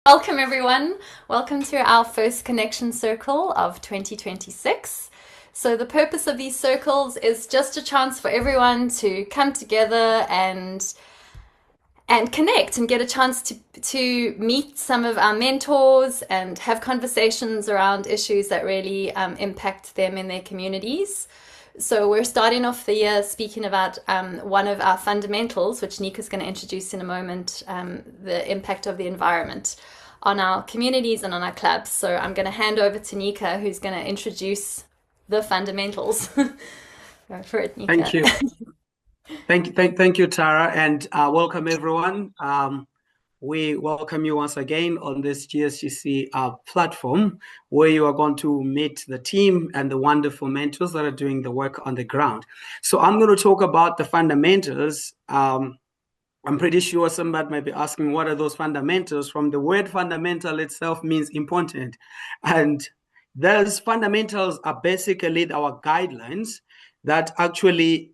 Welcome, everyone. Welcome to our first connection circle of 2026. So the purpose of these circles is just a chance for everyone to come together and connect and get a chance to meet some of our mentors and have conversations around issues that really impact them in their communities. So we're starting off the year speaking about one of our fundamentals, which Nika's going to introduce in a moment, the impact of the environment on our communities and on our clubs. So I'm going to hand over to Nika, who's going to introduce the fundamentals. Go for it, Nika. Thank you. Thank you, Tara, and welcome everyone. We welcome you once again on this GSGC platform, where you are going to meet the team and the wonderful mentors that are doing the work on the ground. So I'm going to talk about the fundamentals. I'm pretty sure somebody might be asking, what are those fundamentals? From the word fundamental itself means important. And those fundamentals are basically our guidelines that actually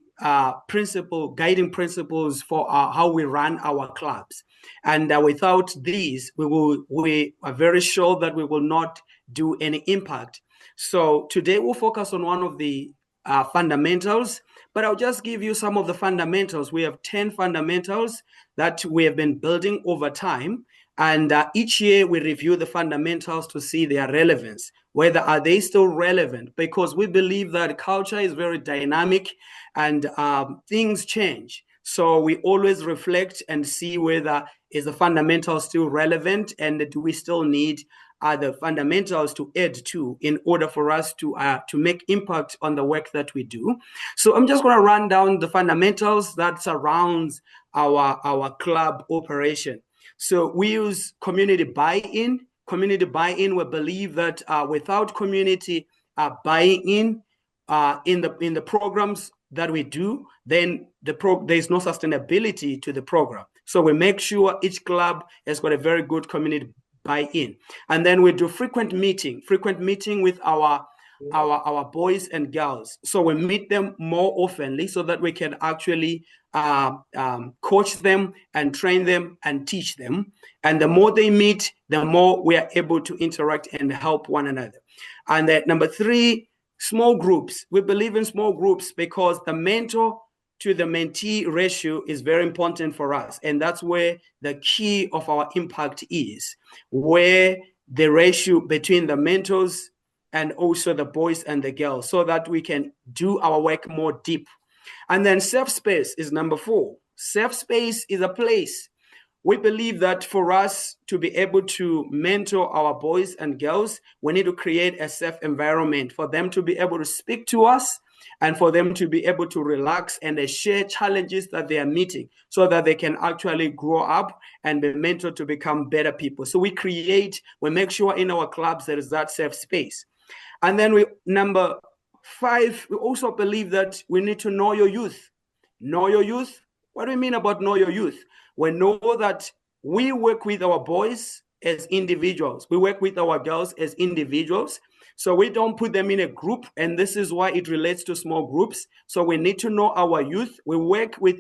guiding principles for how we run our clubs. And without these, we are very sure that we will not do any impact. So today we'll focus on one of the fundamentals, but I'll just give you some of the fundamentals. We have 10 fundamentals that we have been building over time. And each year we review the fundamentals to see their relevance, whether are they still relevant, because we believe that culture is very dynamic and things change. So we always reflect and see whether is the fundamental still relevant, and do we still need the fundamentals to add to in order for us to make impact on the work that we do. So I'm just going to run down the fundamentals that surrounds our club operation. So we use community buy-in. Community buy-in, we believe that without community buying in the programs that we do, then there's no sustainability to the program. So we make sure each club has got a very good community buy-in. And then we do frequent meeting with our boys and girls. So we meet them more oftenly so that we can actually coach them and train them and teach them. And the more they meet, the more we are able to interact and help one another. And then number 3, small groups. We believe in small groups because the mentor to the mentee ratio is very important for us. And that's where the key of our impact is, where the ratio between the mentors and also the boys and the girls, so that we can do our work more deep. And then safe space is number 4. Safe space is a place. We believe that for us to be able to mentor our boys and girls, we need to create a safe environment for them to be able to speak to us and for them to be able to relax and share challenges that they are meeting so that they can actually grow up and be mentored to become better people. So we make sure in our clubs there is that safe space. And then number 5, we also believe that we need to know your youth. Know your youth. What do we mean about know your youth? We know that we work with our boys as individuals. We work with our girls as individuals. So we don't put them in a group, and this is why it relates to small groups. So we need to know our youth. We work with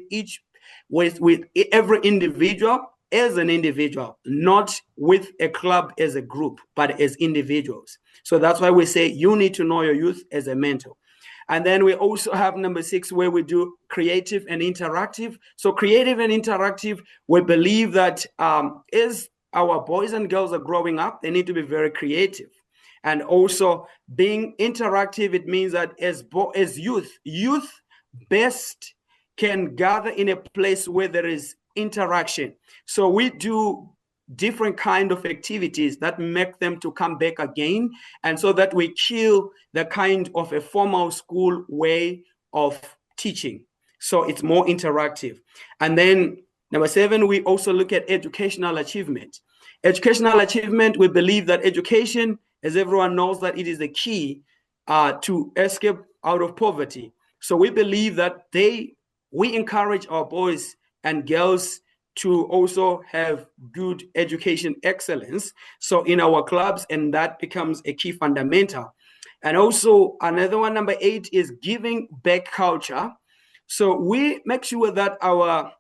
every individual as an individual, not with a club as a group, but as individuals. So that's why we say you need to know your youth as a mentor. And then we also have number 6, where we do creative and interactive. So creative and interactive, we believe that as our boys and girls are growing up, they need to be very creative. And also being interactive, it means that as youth best can gather in a place where there is interaction. So we do different kind of activities that make them to come back again, and so that we kill the kind of a formal school way of teaching. So it's more interactive. And then number 7, we also look at educational achievement. Educational achievement, we believe that education, as everyone knows, that it is the key to escape out of poverty. So we believe that we encourage our boys and girls to also have good education excellence, so in our clubs, and that becomes a key fundamental. And also another one, number 8, is giving back culture. So we make sure that our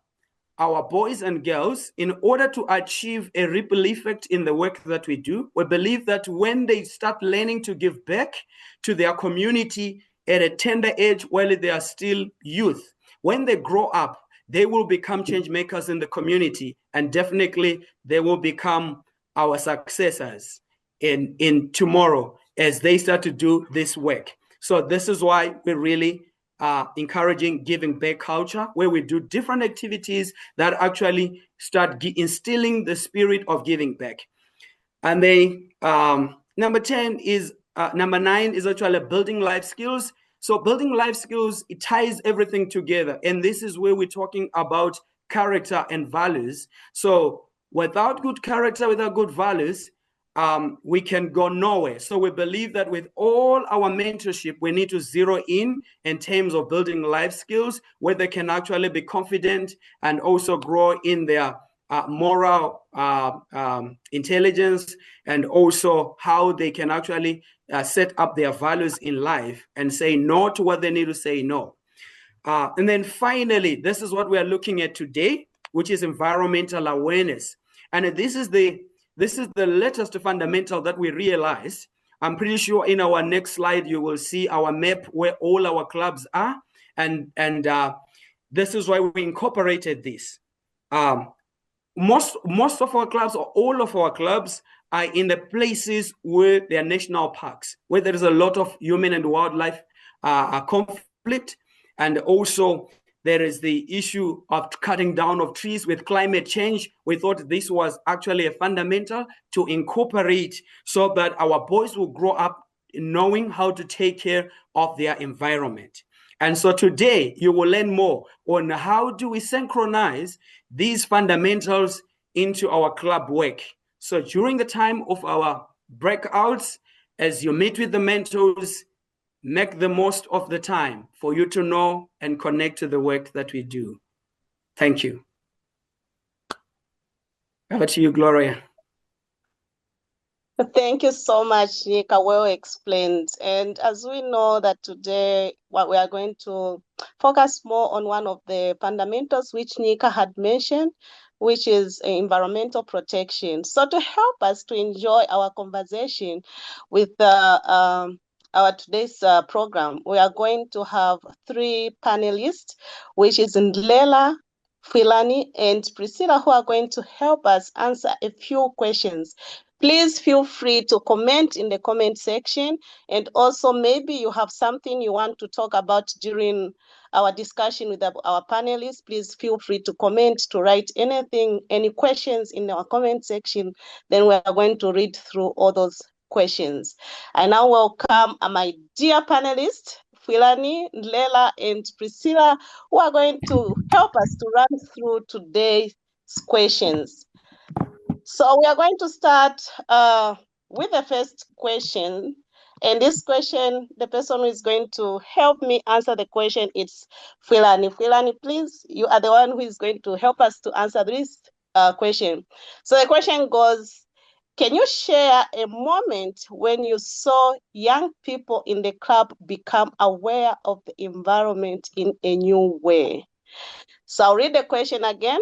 our boys and girls, in order to achieve a ripple effect in the work that we do, we believe that when they start learning to give back to their community at a tender age while they are still youth, when they grow up, they will become change makers in the community, and definitely they will become our successors in tomorrow as they start to do this work. So this is why we really encouraging giving back culture, where we do different activities that actually start instilling the spirit of giving back. And then number 9 is actually building life skills. So building life skills, it ties everything together. And this is where we're talking about character and values. So without good character, without good values, we can go nowhere. So we believe that with all our mentorship, we need to zero in terms of building life skills, where they can actually be confident and also grow in their moral intelligence, and also how they can actually set up their values in life and say no to what they need to say no. And then finally, this is what we are looking at today, which is environmental awareness. And this is the latest fundamental that we realized. I'm pretty sure in our next slide, you will see our map where all our clubs are. And this is why we incorporated this. Most of our clubs, or all of our clubs, are in the places where there are national parks, where there is a lot of human and wildlife conflict. And also there is the issue of cutting down of trees with climate change. We thought this was actually a fundamental to incorporate, so that our boys will grow up knowing how to take care of their environment. And so today you will learn more on how do we synchronize these fundamentals into our club work. So during the time of our breakouts, as you meet with the mentors, make the most of the time for you to know and connect to the work that we do. Thank you. Over to you, Gloria. Thank you so much, Nika. Well explained. And as we know that today, what we are going to focus more on one of the fundamentals which Nika had mentioned, which is environmental protection. So to help us to enjoy our conversation with our today's program, we are going to have 3 panelists, which is Ndlela, Filani, and Priscilla, who are going to help us answer a few questions. Please feel free to comment in the comment section, and also maybe you have something you want to talk about during our discussion with our panelists. Please feel free to comment, to write anything, any questions in our comment section. Then we are going to read through all those questions. I now welcome my dear panelists, Filani, Ndlela, and Priscilla, who are going to help us to run through today's questions. So we are going to start with the first question. And this question, the person who is going to help me answer the question, it's Filani. Filani, please, you are the one who is going to help us to answer this question. So the question goes, can you share a moment when you saw young people in the club become aware of the environment in a new way? So I'll read the question again.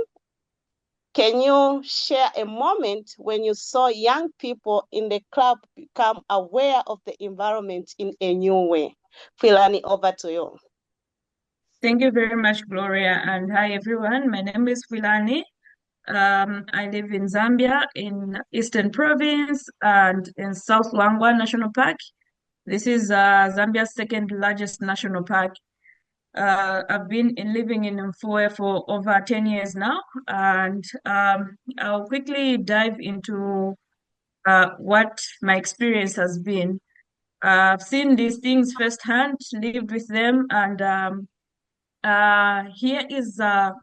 Can you share a moment when you saw young people in the club become aware of the environment in a new way? Filani, over to you. Thank you very much, Gloria. And hi, everyone. My name is Filani. I live in Zambia, in Eastern Province, and in South Luangwa National Park. This is Zambia's second largest national park. I've been living in Mfue for over 10 years now, and I'll quickly dive into what my experience has been. I've seen these things firsthand, lived with them, and here is a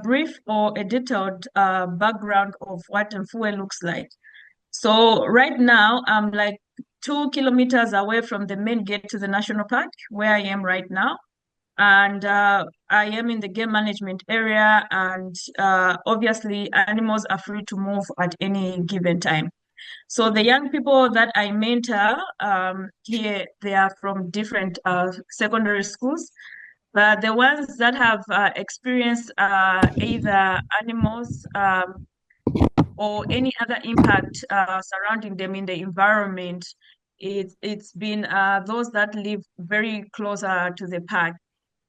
brief or a detailed background of what Mfue looks like. So right now, I'm like 2 kilometers away from the main gate to the national park, where I am right now. And I am in the game management area, and obviously animals are free to move at any given time. So the young people that I mentor here, they are from different secondary schools. The ones that have experienced either animals or any other impact surrounding them in the environment, it's been those that live very closer to the park.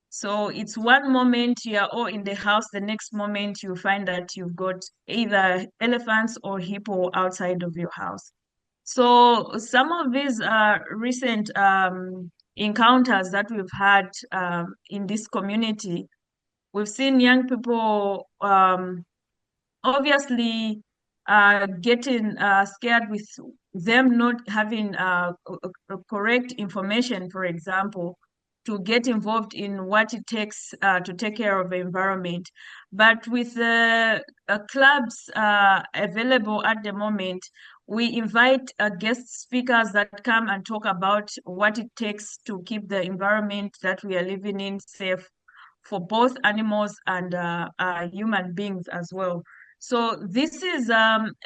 So it's one moment you're all in the house, the next moment you find that you've got either elephants or hippo outside of your house. So some of these recent encounters that we've had in this community, we've seen young people obviously getting scared with them not having correct information, for example, to get involved in what it takes to take care of the environment. But with the clubs available at the moment, we invite guest speakers that come and talk about what it takes to keep the environment that we are living in safe for both animals and human beings as well. So this is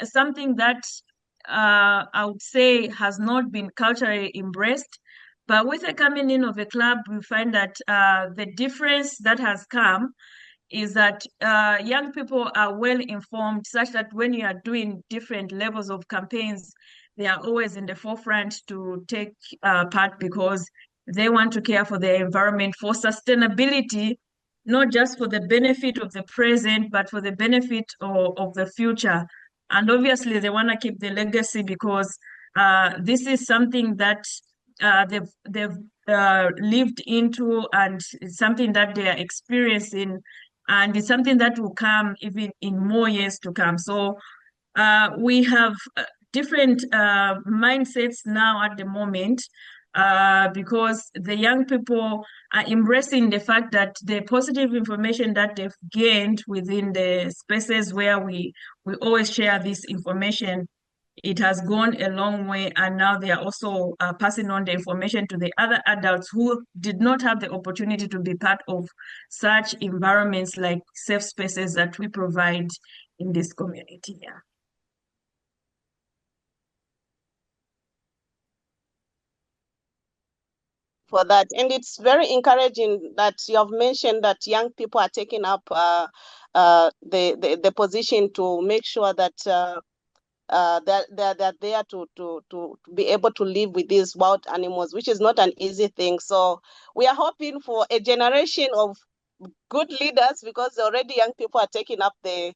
something that I would say has not been culturally embraced. But with the coming in of a club, we find that the difference that has come is that young people are well informed, such that when you are doing different levels of campaigns, they are always in the forefront to take part because they want to care for their environment for sustainability, not just for the benefit of the present, but for the benefit of the future. And obviously, they want to keep the legacy because this is something that they've lived into, and it's something that they are experiencing, and it's something that will come even in more years to come. So we have different mindsets now at the moment because the young people are embracing the fact that the positive information that they've gained within the spaces where we always share this information, it has gone a long way, and now they are also passing on the information to the other adults who did not have the opportunity to be part of such environments like safe spaces that we provide in this community. Yeah. For that. And it's very encouraging that you have mentioned that young people are taking up the position to make sure that they're there to be able to live with these wild animals, which is not an easy thing. So we are hoping for a generation of good leaders, because already young people are taking up the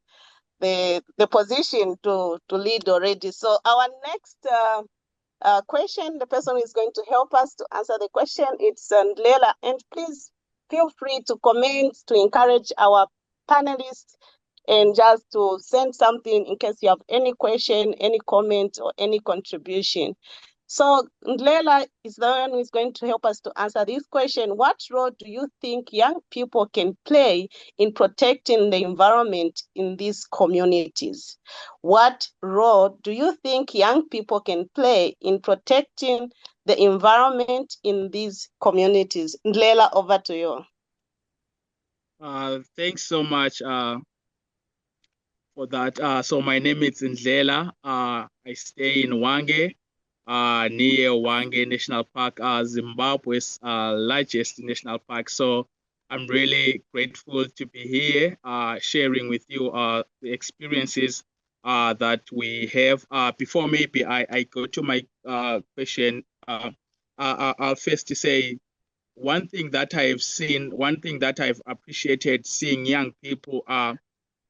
position to lead already. So our next question, the person who is going to help us to answer the question, it's Ndlela. And please feel free to comment, to encourage our panelists, and just to send something in case you have any question, any comment, or any contribution. So Ndlela is the one who is going to help us to answer this question. What role do you think young people can play in protecting the environment in these communities? What role do you think young people can play in protecting the environment in these communities? Ndlela, over to you. Thanks so much for that. So my name is Ndlela. I stay in Hwange, near Hwange National Park, Zimbabwe's largest national park. So I'm really grateful to be here, sharing with you the experiences that we have. Before maybe I go to my question, I'll first say one thing that I've seen, one thing that I've appreciated seeing young people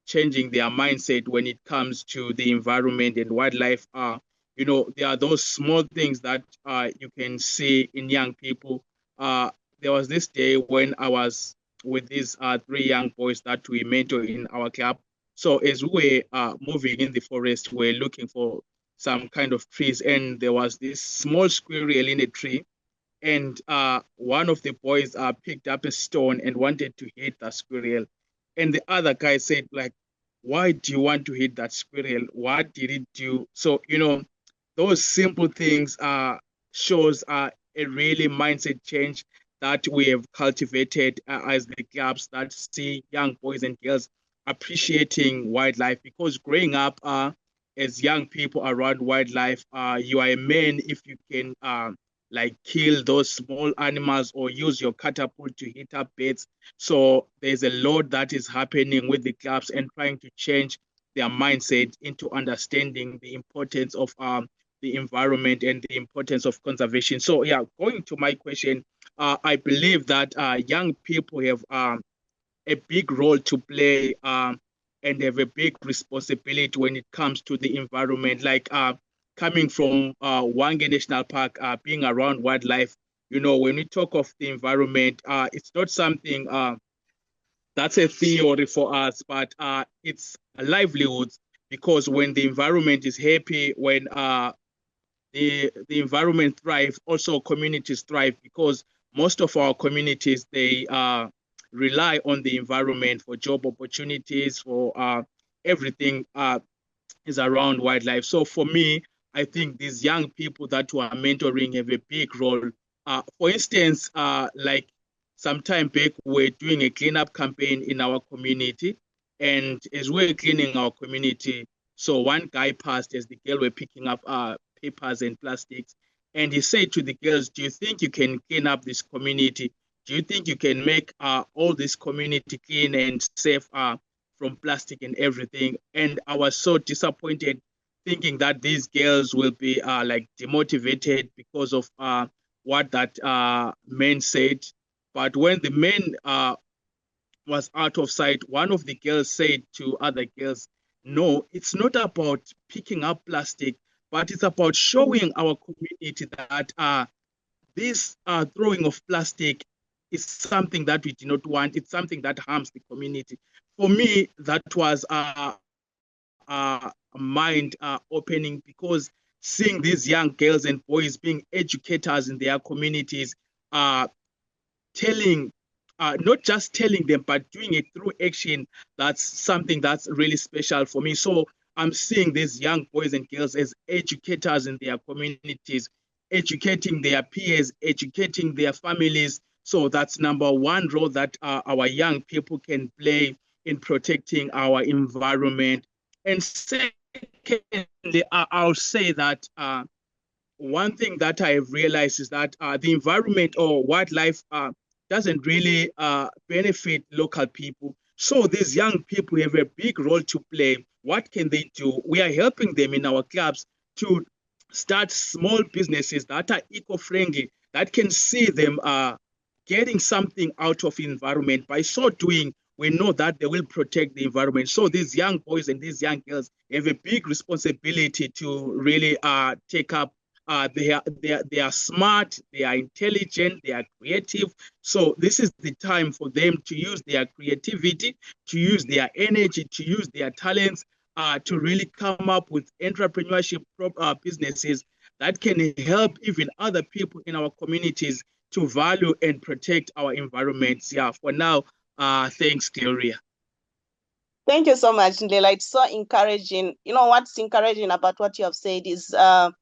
changing their mindset when it comes to the environment and wildlife. There are those small things that you can see in young people. There was this day when I was with these 3 young boys that we mentor in our club. So as we were moving in the forest, we were looking for some kind of trees, and there was this small squirrel in a tree. And one of the boys picked up a stone and wanted to hit the squirrel. And the other guy said, like, why do you want to hit that squirrel? What did it do? So, those simple things shows a really mindset change that we have cultivated as the clubs that see young boys and girls appreciating wildlife. Because growing up as young people around wildlife, you are a man if you can like kill those small animals or use your catapult to hit up birds. So there's a lot that is happening with the clubs and trying to change their mindset into understanding the importance of the environment and the importance of conservation. So yeah, going to my question, I believe that young people have a big role to play and have a big responsibility when it comes to the environment. Like coming from Wange National Park, being around wildlife, you know, when we talk of the environment, it's not something that's a theory for us, but it's a livelihood, because when the environment is happy, when the environment thrives, also communities thrive, because most of our communities, they rely on the environment for job opportunities, for everything is around wildlife. So for me, I think these young people that we are mentoring have a big role. For instance, like some time back, we're doing a cleanup campaign in our community. And as we're cleaning our community, so one guy passed as the girl were picking up papers and plastics. And he said to the girls, do you think you can clean up this community? Do you think you can make all this community clean and safe from plastic and everything? And I was so disappointed, thinking that these girls will be like demotivated because of what that man said. But when the man was out of sight, one of the girls said to other girls, no, it's not about picking up plastic, but it's about showing our community that this throwing of plastic is something that we do not want. It's something that harms the community. For me, that was mind opening, because seeing these young girls and boys being educators in their communities, telling, not just telling them, but doing it through action, that's something that's really special for me. So I'm seeing these young boys and girls as educators in their communities, educating their peers, educating their families. So that's number one role that our young people can play in protecting our environment. And secondly, I'll say that one thing that I have realized is that the environment or wildlife doesn't really benefit local people. So these young people have a big role to play. What can they do? We are helping them in our clubs to start small businesses that are eco-friendly, that can see them getting something out of the environment. By so doing, we know that they will protect the environment. So these young boys and these young girls have a big responsibility to really take up. They are smart, they are intelligent, they are creative. So this is the time for them to use their creativity, to use their energy, to use their talents, to really come up with entrepreneurship businesses that can help even other people in our communities to value and protect our environments. Yeah, for now, thanks, Gloria. Thank you so much, Ndlela. It's so encouraging. You know, what's encouraging about what you have said is you are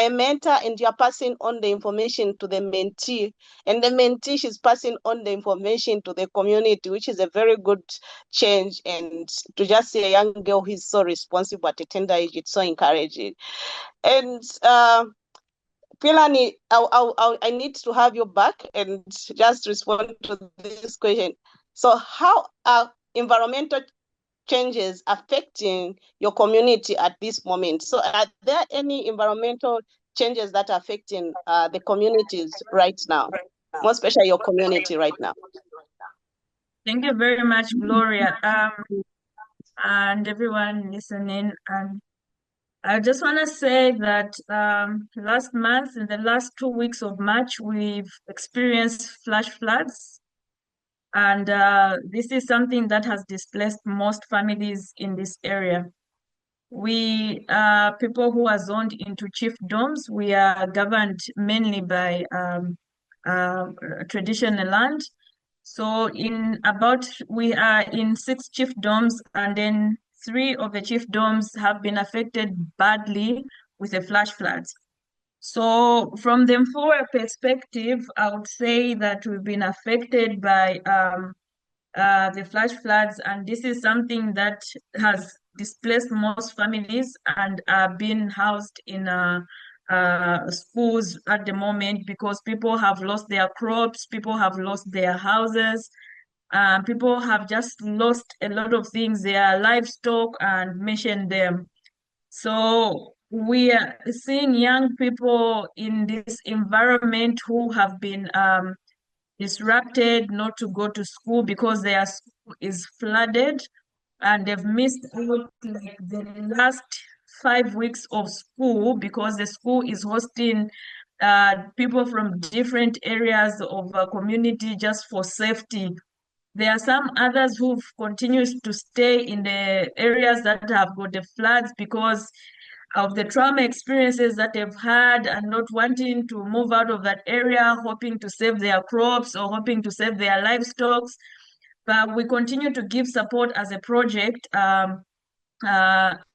a mentor and you're passing on the information to the mentee, and the mentee is passing on the information to the community, which is a very good change. And to just see a young girl who is so responsible at a tender age, it's so encouraging. And Pilani, I need to have you back and just respond to this question. So how are environmental changes affecting your community at this moment? So are there any environmental changes that are affecting the communities right now, more especially your community right now? Thank you very much, Gloria, and everyone listening. And I just want to say that last month, in the last 2 weeks of March, we've experienced flash floods. And this is something that has displaced most families in this area. We are people who are zoned into chiefdoms. We are governed mainly by traditional land. So we are in 6 chiefdoms, and then 3 of the chiefdoms have been affected badly with the flash floods. So from the Mfura perspective, I would say that we've been affected by the flash floods, and this is something that has displaced most families and are being housed in schools at the moment because people have lost their crops, people have lost their houses, people have just lost a lot of things, their livestock, and mentioned them. So we are seeing young people in this environment who have been disrupted not to go to school because their school is flooded and they've missed out like the last 5 weeks of school because the school is hosting people from different areas of a community just for safety. There are some others who've continued to stay in the areas that have got the floods because of the trauma experiences that they've had and not wanting to move out of that area, hoping to save their crops or hoping to save their livestock. But we continue to give support as a project,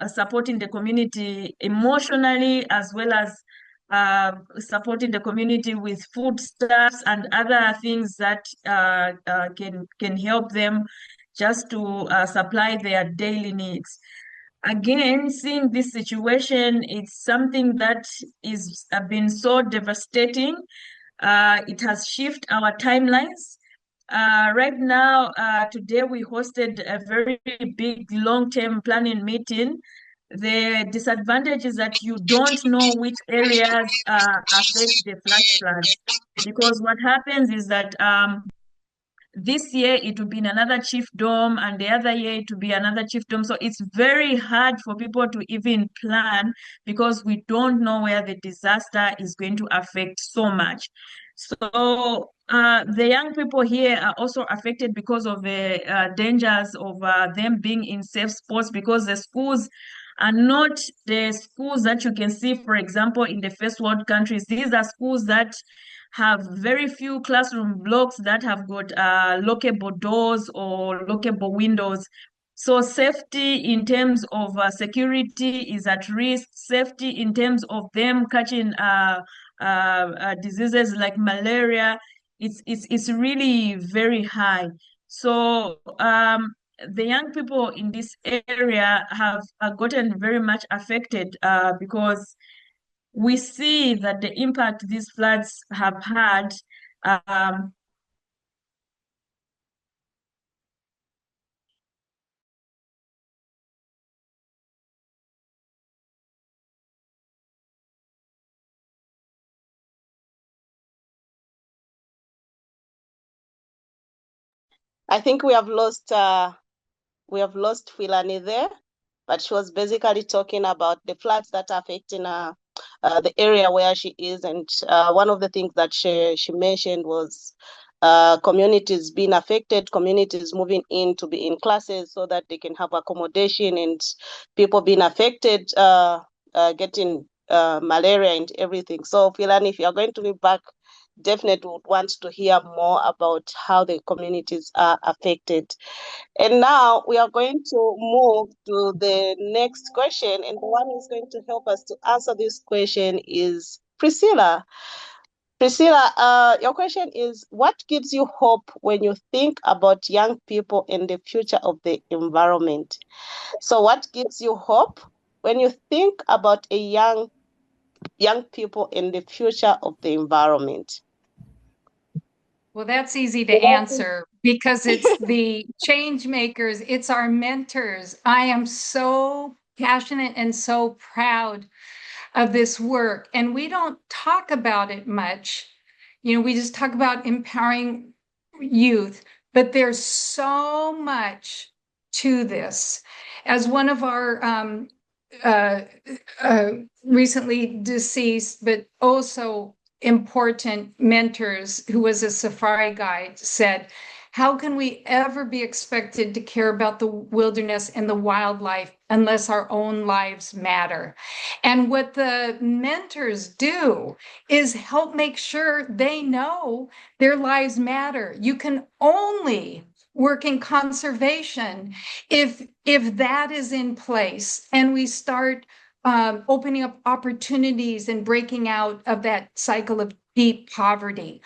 supporting the community emotionally as well as supporting the community with foodstuffs and other things that can help them just to supply their daily needs. Again, seeing this situation, it's something that is been so devastating. It has shifted our timelines. Right now, today we hosted a very big long-term planning meeting. The disadvantage is that you don't know which areas affect the flash floods, because what happens is that this year it will be in another chiefdom and the other year it will be another chiefdom. So it's very hard for people to even plan because we don't know where the disaster is going to affect so much. So the young people here are also affected because of the dangers of them being in safe spots because the schools are not the schools that you can see, for example, in the first world countries. These are schools that have very few classroom blocks that have got lockable doors or lockable windows. So safety in terms of security is at risk. Safety in terms of them catching diseases like malaria, it's really very high. So the young people in this area have gotten very much affected because we see that the impact these floods have had I think we have lost Filani there, but she was basically talking about the floods that are affecting the area where she is, and one of the things that she mentioned was communities being affected, communities moving in to be in classes so that they can have accommodation, and people being affected, getting malaria and everything. So Filani, if you are going to be back, definitely would want to hear more about how the communities are affected. And now we are going to move to the next question. And the one who's going to help us to answer this question is Priscilla. Priscilla, your question is, what gives you hope when you think about young people and the future of the environment? So what gives you hope when you think about a young people and the future of the environment? Well, that's easy to answer because it's the change makers, it's our mentors. I am so passionate and so proud of this work, and we don't talk about it much. You know, we just talk about empowering youth, but there's so much to this. As one of our recently deceased, but also important mentors who was a safari guide said, how can we ever be expected to care about the wilderness and the wildlife unless our own lives matter? And what the mentors do is help make sure they know their lives matter. You can only work in conservation if that is in place and we start opening up opportunities and breaking out of that cycle of deep poverty.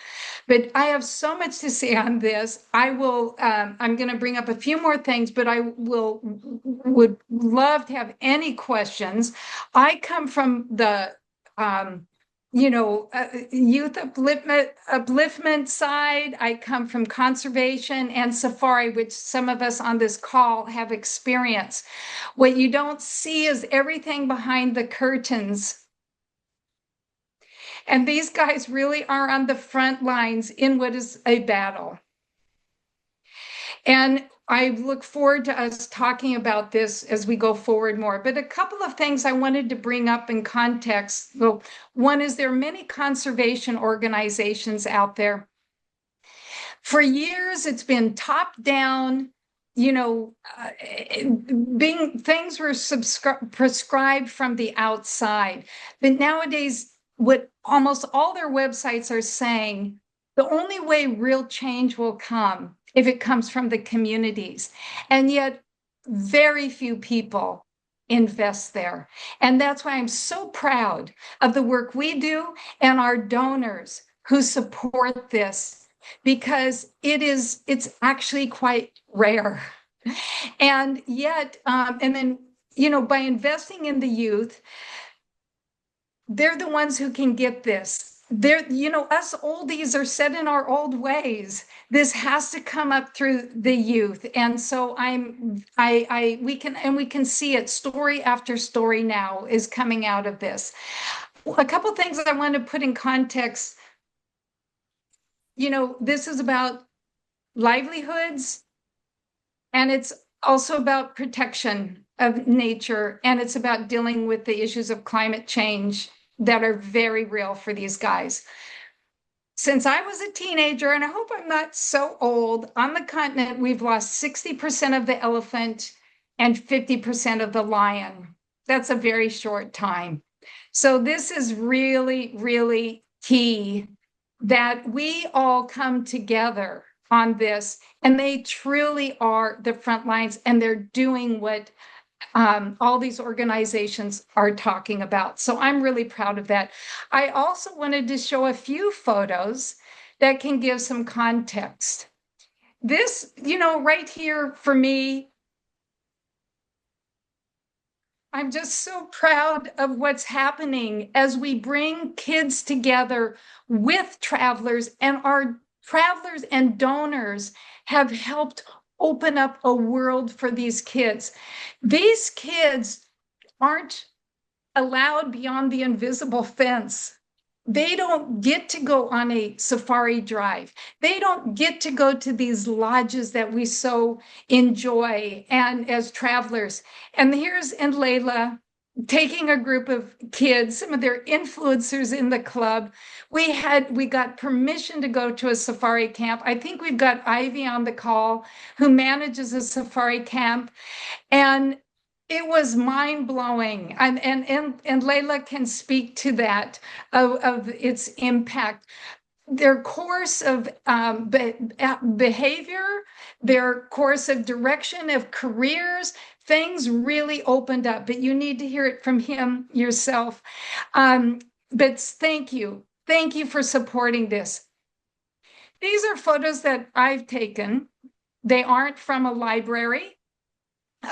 But I have so much to say on this. I'm going to bring up a few more things, but I would love to have any questions. I come from the youth upliftment side. I come from conservation and safari, which some of us on this call have experienced. What you don't see is everything behind the curtains. And these guys really are on the front lines in what is a battle. And I look forward to us talking about this as we go forward more. But a couple of things I wanted to bring up in context. Well, one is there are many conservation organizations out there. For years, it's been top down, things were prescribed from the outside. But nowadays, what almost all their websites are saying, the only way real change will come if it comes from the communities. And yet very few people invest there. And that's why I'm so proud of the work we do and our donors who support this, because it's actually quite rare. And yet, and then, by investing in the youth, they're the ones who can get this. Us oldies are set in our old ways. This has to come up through the youth. And so we can see it, story after story now is coming out of this. A couple things that I want to put in context. This is about livelihoods, and it's also about protection of nature, and it's about dealing with the issues of climate change that are very real for these guys. Since I was a teenager, and I hope I'm not so old, on the continent, we've lost 60% of the elephant and 50% of the lion. That's a very short time. So this is really, really key that we all come together on this, and they truly are the front lines, and they're doing what all these organizations are talking about. So I'm really proud of that. I also wanted to show a few photos that can give some context. This, right here for me, I'm just so proud of what's happening as we bring kids together with travelers, and our travelers and donors have helped open up a world for these kids. These kids aren't allowed beyond the invisible fence. They don't get to go on a safari drive. They don't get to go to these lodges that we so enjoy and as travelers. And here's Layla taking a group of kids, some of their influencers in the club. We got permission to go to a safari camp. I think we've got Ivy on the call, who manages a safari camp. And it was mind-blowing. And Layla can speak to that, of its impact. Their course of behavior, their course of direction of careers, things really opened up, but you need to hear it from him yourself. But thank you. Thank you for supporting this. These are photos that I've taken. They aren't from a library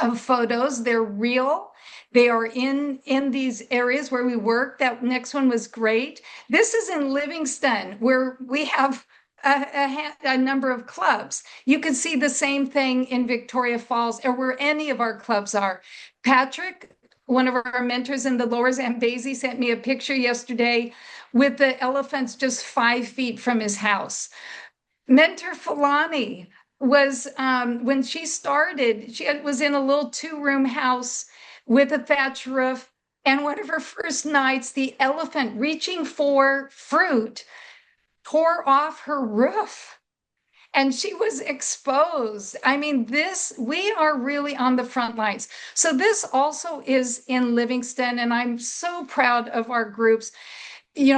of photos. They're real. They are in these areas where we work. That next one was great. This is in Livingston, where we have a number of clubs. You can see the same thing in Victoria Falls, or where any of our clubs are. Patrick, one of our mentors in the Lower Zambezi, sent me a picture yesterday with the elephants just 5 feet from his house. Mentor Fulani was, when she started, she was in a little 2-room house with a thatch roof. And one of her first nights, the elephant, reaching for fruit, tore off her roof. And she was exposed. I mean, we are really on the front lines. So this also is in Livingston, and I'm so proud of our groups.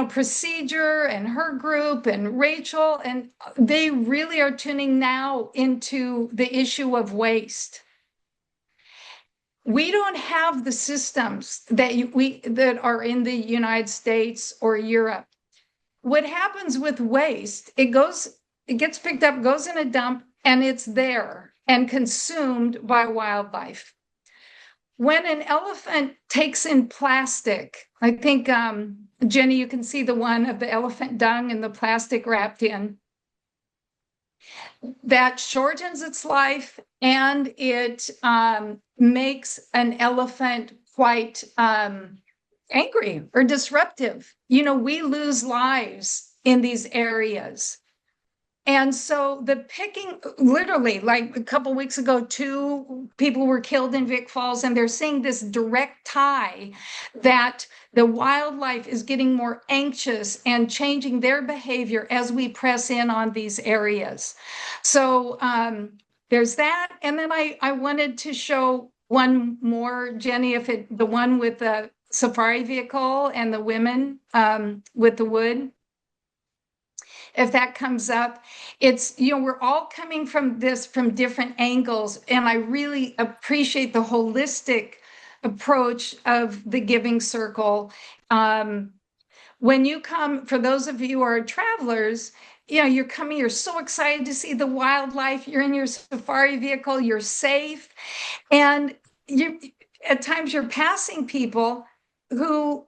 Procedure and her group and Rachel, and they really are tuning now into the issue of waste. We don't have the systems that are in the United States or Europe. What happens with waste, it gets picked up, goes in a dump, and it's there and consumed by wildlife. when an elephant takes in plastic, I think, Jenny, you can see the one of the elephant dung and the plastic wrapped in, that shortens its life, and it makes an elephant quite angry or disruptive. You know, we lose lives in these areas. And so the picking, literally, like a couple weeks ago, 2 people were killed in Vic Falls, and they're seeing this direct tie that the wildlife is getting more anxious and changing their behavior as we press in on these areas. So there's that. And then I wanted to show one more, Jenny, the one with the safari vehicle and the women with the wood. If that comes up, it's, you know, we're all coming from this from different angles, and I really appreciate the holistic approach of the Giving Circle. When you come, for those of you who are travelers, you know, you're coming, you're so excited to see the wildlife, you're in your safari vehicle, you're safe, and you, at times you're passing people who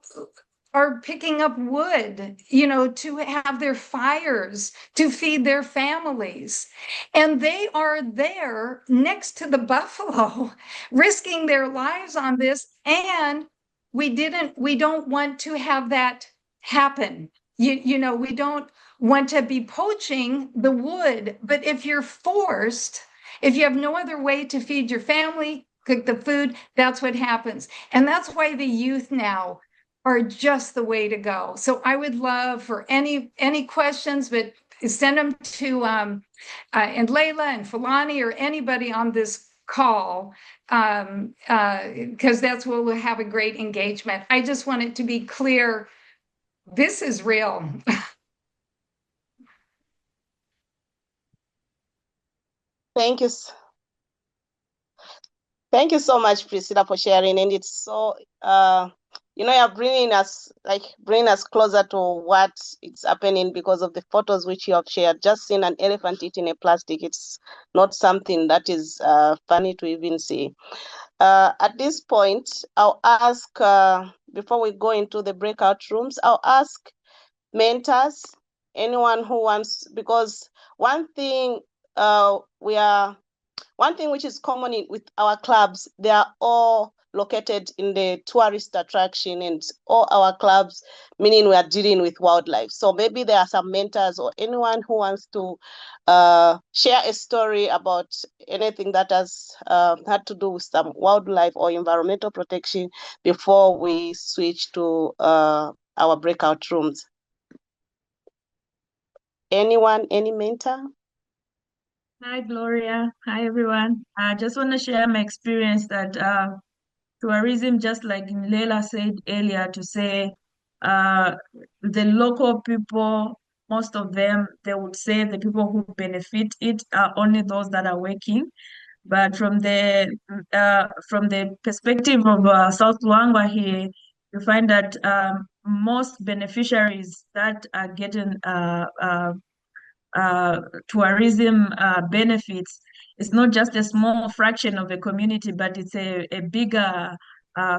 are picking up wood, you know, to have their fires, to feed their families. And they are there next to the buffalo, risking their lives on this. And we don't want to have that happen. You know, we don't want to be poaching the wood, but if you're forced, if you have no other way to feed your family, cook the food, that's what happens. And that's why the youth now are just the way to go. So I would love for any questions, but send them to and Layla and Fulani or anybody on this call, because that's where we'll have a great engagement. I just want it to be clear, this is real. Thank you. Thank you so much, Priscilla, for sharing. And it's so, you know, you're bringing us closer to what is happening because of the photos which you have shared. Just seeing an elephant eating a plastic, it's not something that is funny to even see. At this point, I'll ask, before we go into the breakout rooms, I'll ask mentors, anyone who wants, because one thing which is common with our clubs, they are all located in the tourist attraction, and all our clubs, meaning we are dealing with wildlife. So maybe there are some mentors or anyone who wants to share a story about anything that has had to do with some wildlife or environmental protection before we switch to our breakout rooms. Anyone, any mentor? Hi, Gloria. Hi, everyone. I just want to share my experience that tourism, just like Leila said earlier, to say the local people, most of them, they would say the people who benefit it are only those that are working. But from the perspective of South Luangwa here, you find that most beneficiaries that are getting tourism benefits, it's not just a small fraction of the community, but it's a bigger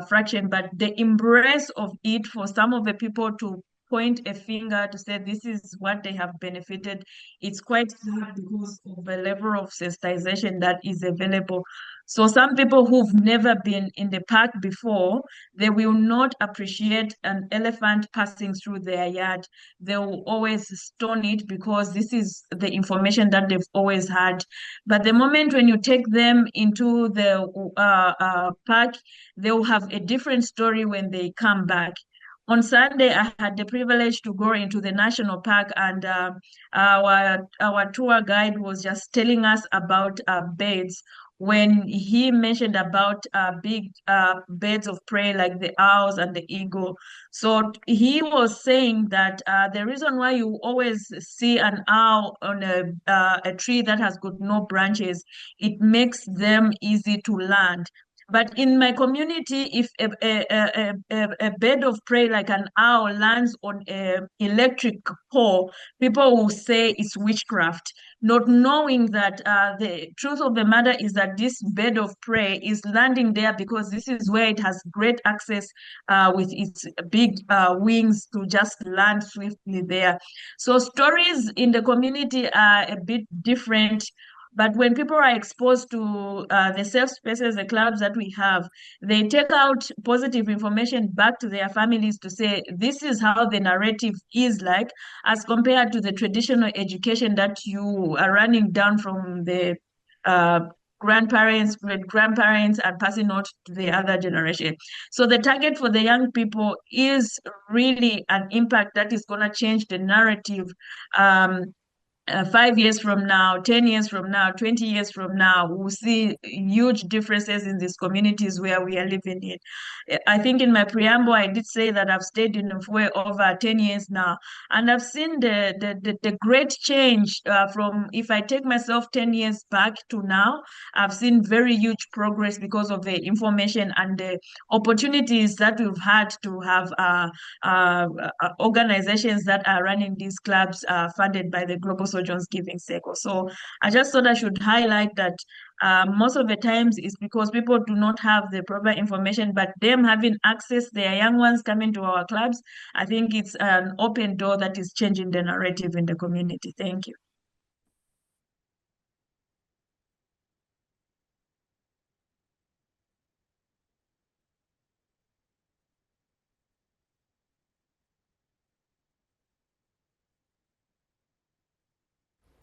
fraction. But the embrace of it for some of the people to point a finger to say this is what they have benefited, it's quite hard because of the level of sensitization that is available. So some people who've never been in the park before, they will not appreciate an elephant passing through their yard. They will always stone it because this is the information that they've always had. But the moment when you take them into the park, they will have a different story when they come back. On Sunday, I had the privilege to go into the national park, and our tour guide was just telling us about birds. When he mentioned about big birds of prey like the owls and the eagle. So he was saying that the reason why you always see an owl on a tree that has got no branches, it makes them easy to land. But in my community, if a bird of prey like an owl lands on an electric pole, people will say it's witchcraft not knowing that the truth of the matter is that this bird of prey is landing there because this is where it has great access with its big wings to just land swiftly there. So stories in the community are a bit different. But when people are exposed to the safe spaces, the clubs that we have, they take out positive information back to their families to say, this is how the narrative is like, as compared to the traditional education that you are running down from the uh, grandparents, great grandparents, and passing on to the other generation. So the target for the young people is really an impact that is going to change the narrative. 5 years from now, 10 years from now, 20 years from now, we'll see huge differences in these communities where we are living in. I think in my preamble, I did say that I've stayed in Mfwe over 10 years now, and I've seen the great change from, if I take myself 10 years back to now, I've seen very huge progress because of the information and the opportunities that we've had to have organizations that are running these clubs funded by the Global Sojourns Giving Circle. So I just thought I should highlight that most of the times it's because people do not have the proper information, but them having access, their young ones coming to our clubs, I think it's an open door that is changing the narrative in the community. Thank you.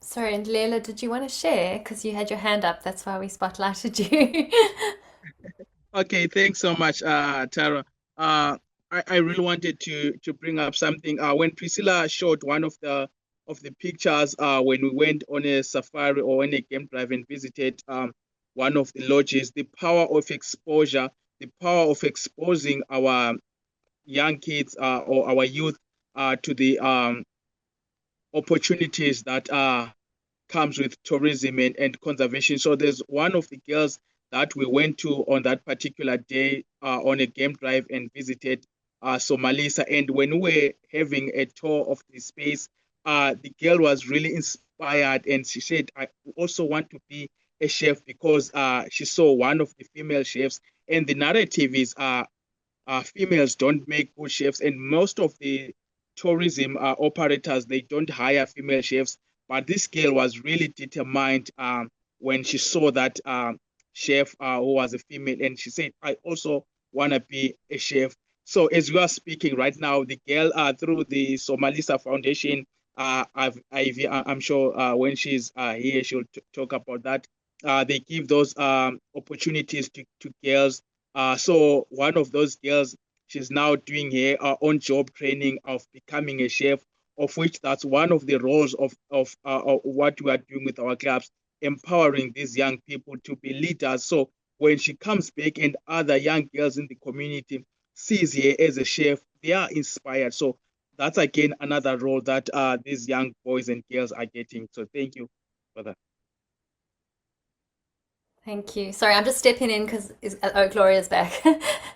Sorry, and Leila, did you want to share? Because you had your hand up, that's why we spotlighted you. Okay, thanks so much, Tara. I really wanted to bring up something. When Priscilla showed one of the pictures, when we went on a safari or on a game drive and visited one of the lodges, the power of exposure, the power of exposing our young kids or our youth to the opportunities that comes with tourism and conservation. So there's one of the girls that we went to on that particular day on a game drive and visited Somalisa. And when we were having a tour of the space, the girl was really inspired, and she said, I also want to be a chef because she saw one of the female chefs. And the narrative is females don't make good chefs, and most of the tourism operators, they don't hire female chefs. But this girl was really determined when she saw that chef who was a female, and she said, I also want to be a chef. So as we are speaking right now, the girl through the Somalisa Foundation, I'm sure when she's here, she'll talk about that. They give those opportunities to girls. So one of those girls, she's now doing her own job training of becoming a chef, of which that's one of the roles of what we are doing with our clubs, empowering these young people to be leaders. So when she comes back and other young girls in the community sees her as a chef, they are inspired. So that's again another role that these young boys and girls are getting. So thank you for that. Thank you. Sorry, I'm just stepping in because Gloria's back.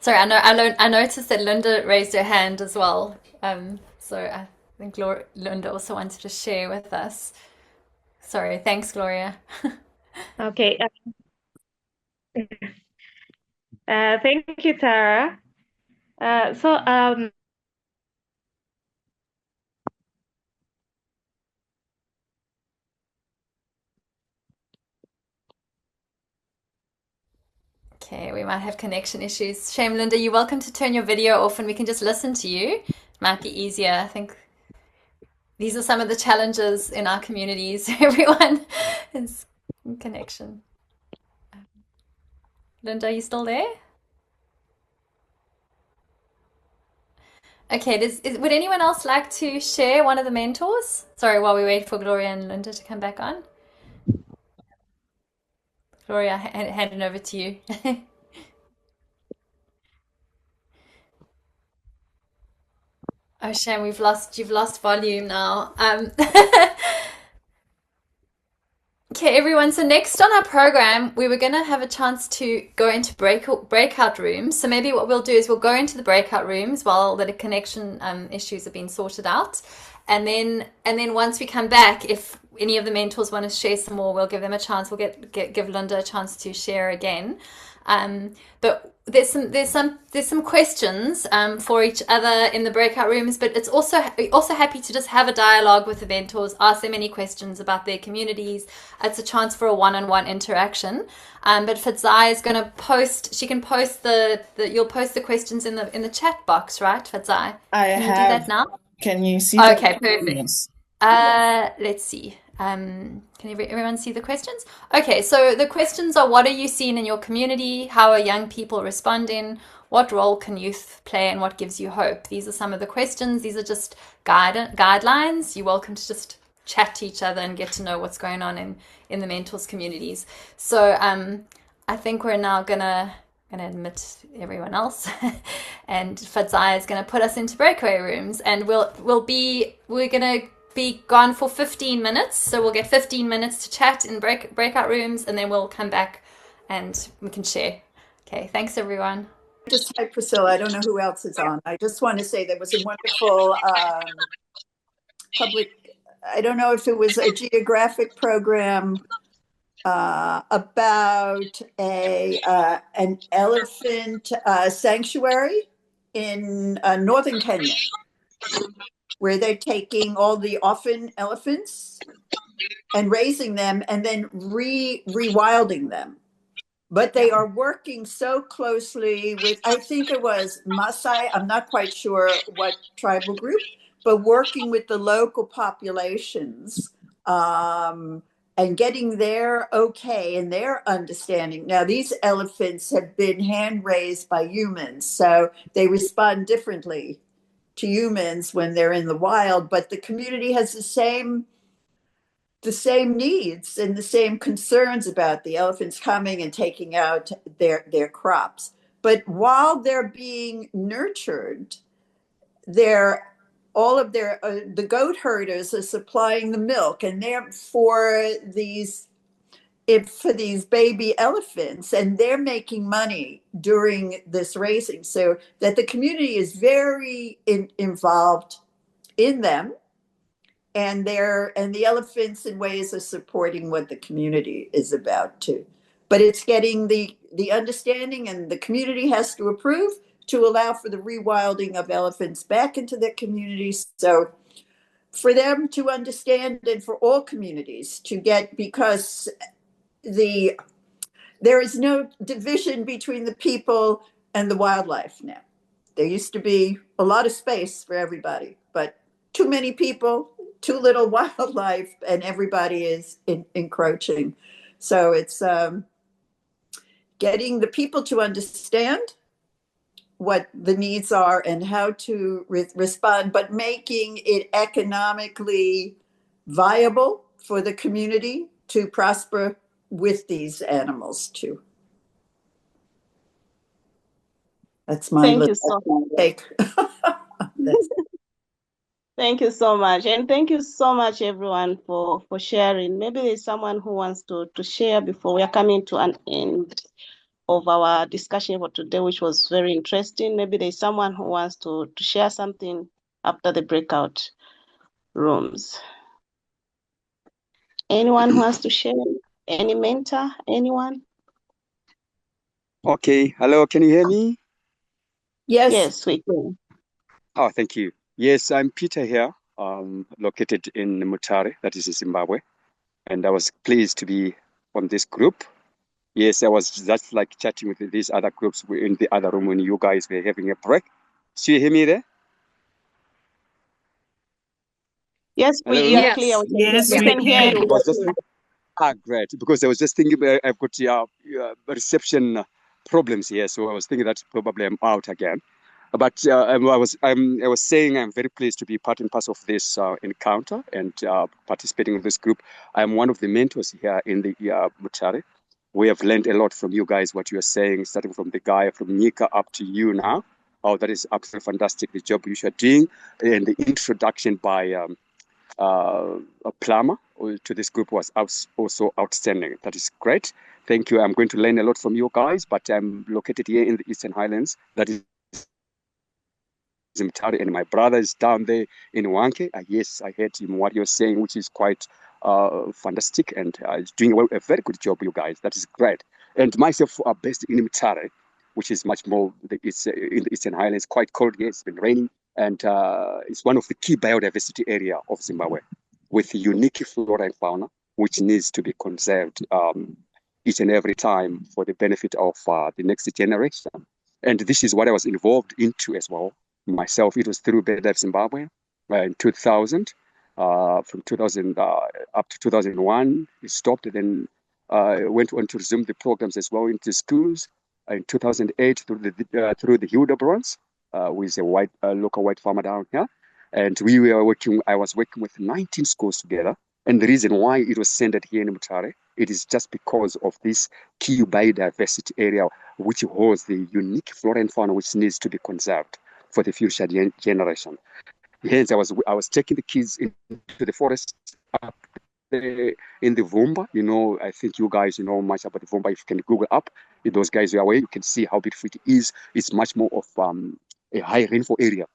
Sorry, I noticed that Linda raised her hand as well. So I think Linda also wanted to share with us. Sorry, thanks, Gloria. Okay. Thank you, Tara. Okay, we might have connection issues. Shame, Linda, you're welcome to turn your video off and we can just listen to you. It might be easier. I think these are some of the challenges in our communities. Everyone is in connection. Linda, are you still there? Okay, would anyone else like to share one of the mentors? Sorry, while we wait for Gloria and Linda to come back on. Gloria, hand it over to you. Oh, shame, you've lost volume now. Okay, everyone. So next on our program, we were going to have a chance to go into breakout rooms. So maybe what we'll do is we'll go into the breakout rooms while the connection issues have been sorted out. And then once we come back, if any of the mentors want to share some more, we'll give them a chance. We'll give Linda a chance to share again. But there's some questions for each other in the breakout rooms. But it's also happy to just have a dialogue with the mentors, ask them any questions about their communities. It's a chance for a one-on-one interaction. But Fadzai is going to post. She can post you'll post the questions in the chat box, right, Fadzai? Can you do that now? Can you see that? Okay, perfect. Yes. Let's see. Can everyone see the questions? Okay, so the questions are: what are you seeing in your community? How are young people responding? What role can youth play, and what gives you hope? These are some of the questions. These are just guidelines. You're welcome to just chat to each other and get to know what's going on in the mentors communities. So I think we're now gonna admit everyone else and Fadzai is gonna put us into breakaway rooms, and we're gonna be gone for 15 minutes. So we'll get 15 minutes to chat in breakout rooms, and then we'll come back and we can share. Okay, thanks everyone. Hi, Priscilla. I don't know who else is on. I just want to say there was a wonderful public, I don't know if it was a geographic program about an elephant sanctuary in northern Kenya, where they're taking all the orphan elephants and raising them and then rewilding them. But they are working so closely with, I think it was Maasai, I'm not quite sure what tribal group, but working with the local populations and getting their okay and their understanding. Now, these elephants have been hand raised by humans, so they respond differently to humans when they're in the wild, but the community has the same needs and the same concerns about the elephants coming and taking out their crops. But while they're being nurtured, all of the goat herders are supplying the milk, and they're for these baby elephants, and they're making money during this raising, so that the community is very involved in them. And the elephants in ways are supporting what the community is about too. But it's getting the understanding, and the community has to approve to allow for the rewilding of elephants back into their communities. So for them to understand, and for all communities to get, because there is no division between the people and the wildlife now. There used to be a lot of space for everybody, but too many people, too little wildlife, and everybody is encroaching. So it's getting the people to understand what the needs are and how to respond, but making it economically viable for the community to prosper with these animals too. That's my take. Thank you so much. And thank you so much, everyone, for sharing. Maybe there's someone who wants to share before we are coming to an end of our discussion for today, which was very interesting. Maybe there's someone who wants to share something after the breakout rooms. Anyone who wants to share? Any mentor? Anyone? Okay. Hello, can you hear me? Yes, we can. Oh, thank you. Yes, I'm Peter here, located in Mutare, that is in Zimbabwe. And I was pleased to be on this group. Yes, I was just like chatting with these other groups in the other room when you guys were having a break. So you hear me there? Yes, we are clear. We can hear you. Great. Because I was just thinking I've got reception problems here. So I was thinking that probably I'm out again. But I was saying I'm very pleased to be part and parcel of this encounter and participating in this group. I'm one of the mentors here in the Mutare. We have learned a lot from you guys, what you are saying, starting from the guy from Nika up to you now. Oh, that is absolutely fantastic, the job you are doing. And the introduction by a plumber to this group was also outstanding. That is great. Thank you. I'm going to learn a lot from you guys, but I'm located here in the Eastern Highlands. That is Zimbabwe, and my brother is down there in Wanke. Yes, I heard him what you're saying, which is quite fantastic, and he's doing a very good job, you guys. That is great. And myself are based in Mtare, which is much more, it's in the Eastern Highlands, quite cold. Yes, it's been raining, and it's one of the key biodiversity area of Zimbabwe with unique flora and fauna, which needs to be conserved each and every time for the benefit of the next generation. And this is what I was involved into as well. Myself, it was through BEDF Zimbabwe in 2000. From 2000 up to 2001, it stopped, and then went on to resume the programs as well into schools. In 2008, through the Hildebrands, who is a local white farmer down here. And I was working with 19 schools together. And the reason why it was centered here in Mutare, it is just because of this key biodiversity area, which holds the unique flora and fauna which needs to be conserved for the future generation. Hence, I was taking the kids into the forest up there in the Vumba. I think you guys know much about the Vumba. If you can Google up, if those guys are away, you can see how beautiful it is. It's much more of a high rainfall area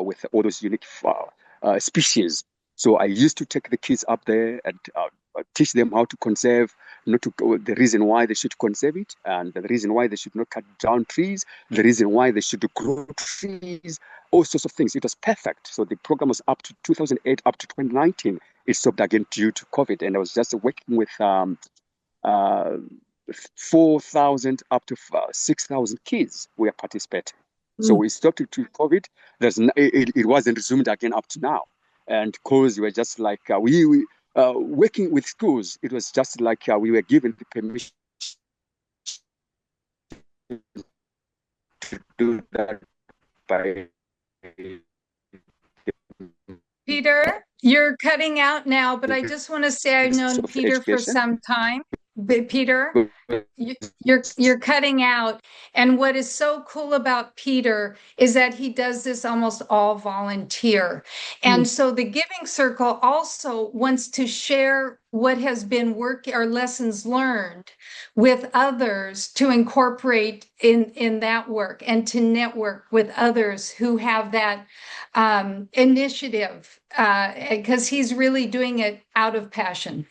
with all those unique species. So I used to take the kids up there and teach them how to conserve, the reason why they should conserve it, and the reason why they should not cut down trees, the reason why they should grow trees, all sorts of things. It was perfect. So the program was up to 2008, up to 2019. It stopped again due to COVID, and I was just working with 4,000 up to 6,000 kids who are participating. So we stopped due to COVID. It wasn't resumed again up to now. And because we were just like, we working with schools, it was just like we were given the permission to do that by Peter, you're cutting out now, but I just want to say I've known Peter for some time. But Peter, you're cutting out. And what is so cool about Peter is that he does this almost all volunteer. And so the Giving Circle also wants to share what has been or lessons learned with others to incorporate in that work and to network with others who have that initiative, because he's really doing it out of passion.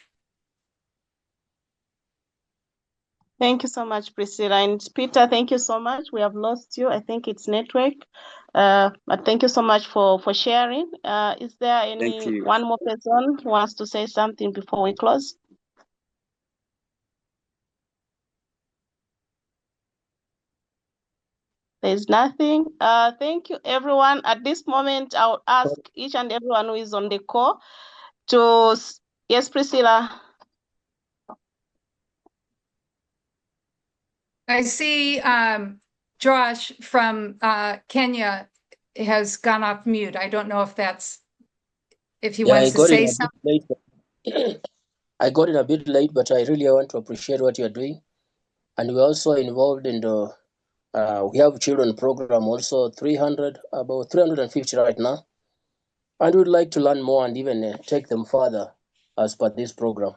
Thank you so much, Priscilla. And Peter, thank you so much. We have lost you. I think it's network. But thank you so much for sharing. Is there one more person who wants to say something before we close? There's nothing. Thank you, everyone. At this moment, I'll ask each and everyone who is on the call to... Yes, Priscilla. I see Josh from Kenya has gone off mute. I don't know if he wants to say something. I got in a bit late, but I really want to appreciate what you're doing. And we're also involved in the, we have children program also, about 350 right now. And we'd like to learn more and even take them further as per this program.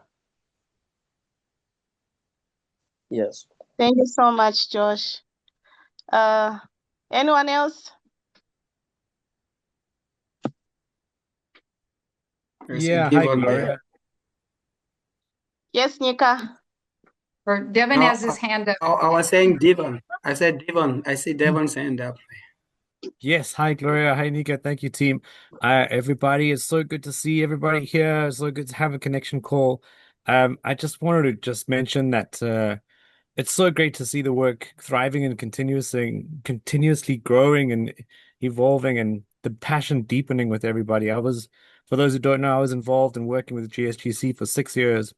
Yes. Thank you so much, Josh. Anyone else? Yeah, hi, Gloria. Yes, Nika. Or Devon has his hand up. I was saying Devon. I said Devon. I see Devon's hand up. Yes, hi, Gloria. Hi, Nika. Thank you, team. Everybody, it's so good to see everybody here. It's so good to have a connection call. I just wanted to mention that it's so great to see the work thriving and continuously growing and evolving, and the passion deepening with everybody. For those who don't know, I was involved in working with GSGC for 6 years,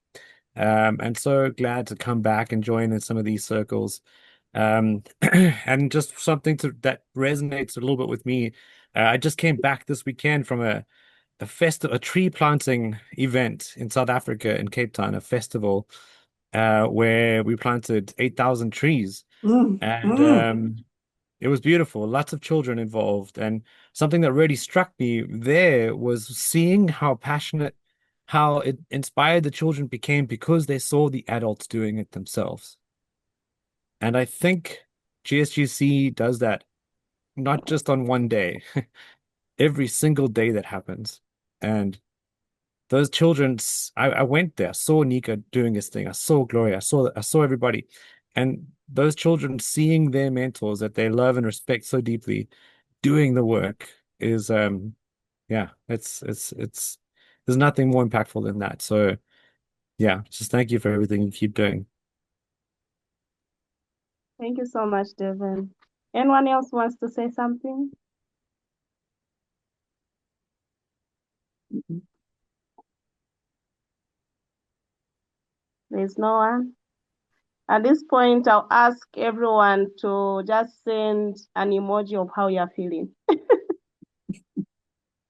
and so glad to come back and join in some of these circles. And just something that resonates a little bit with me. I just came back this weekend from a tree planting event in South Africa, in Cape Town, a festival where we planted 8,000 trees. And it was beautiful, lots of children involved. And something that really struck me there was seeing how passionate, how it inspired the children became because they saw the adults doing it themselves. And I think GSGC does that not just on one day, every single day that happens. And those children, I went there, saw Nika doing his thing. I saw Gloria, I saw everybody. And those children seeing their mentors that they love and respect so deeply doing the work is yeah, it's there's nothing more impactful than that. So yeah, just thank you for everything you keep doing. Thank you so much, Devin. Anyone else wants to say something? There's no one. At this point, I'll ask everyone to just send an emoji of how you're feeling.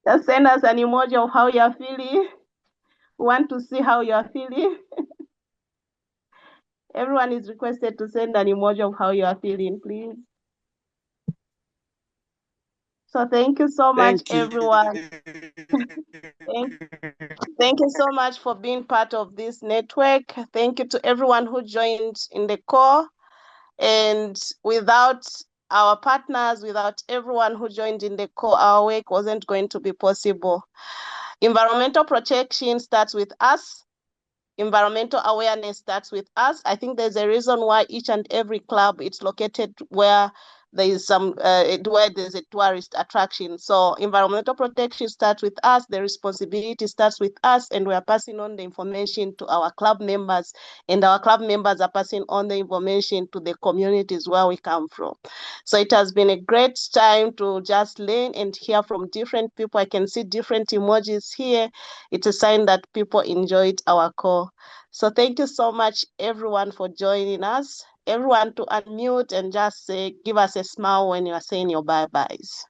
Just send us an emoji of how you're feeling. We want to see how you're feeling. Everyone is requested to send an emoji of how you are feeling, please. So thank you so much, everyone. Thank you so much for being part of this network. Thank you to everyone who joined in the call. And without our partners, without everyone who joined in the call, our work wasn't going to be possible. Environmental protection starts with us. Environmental awareness starts with us. I think there's a reason why each and every club it's located where there is where there's a tourist attraction. So environmental protection starts with us, the responsibility starts with us, and we are passing on the information to our club members, and our club members are passing on the information to the communities where we come from. So it has been a great time to just learn and hear from different people. I can see different emojis here. It's a sign that people enjoyed our call. So thank you so much, everyone, for joining us. Everyone to unmute and just say, give us a smile when you are saying your bye-byes.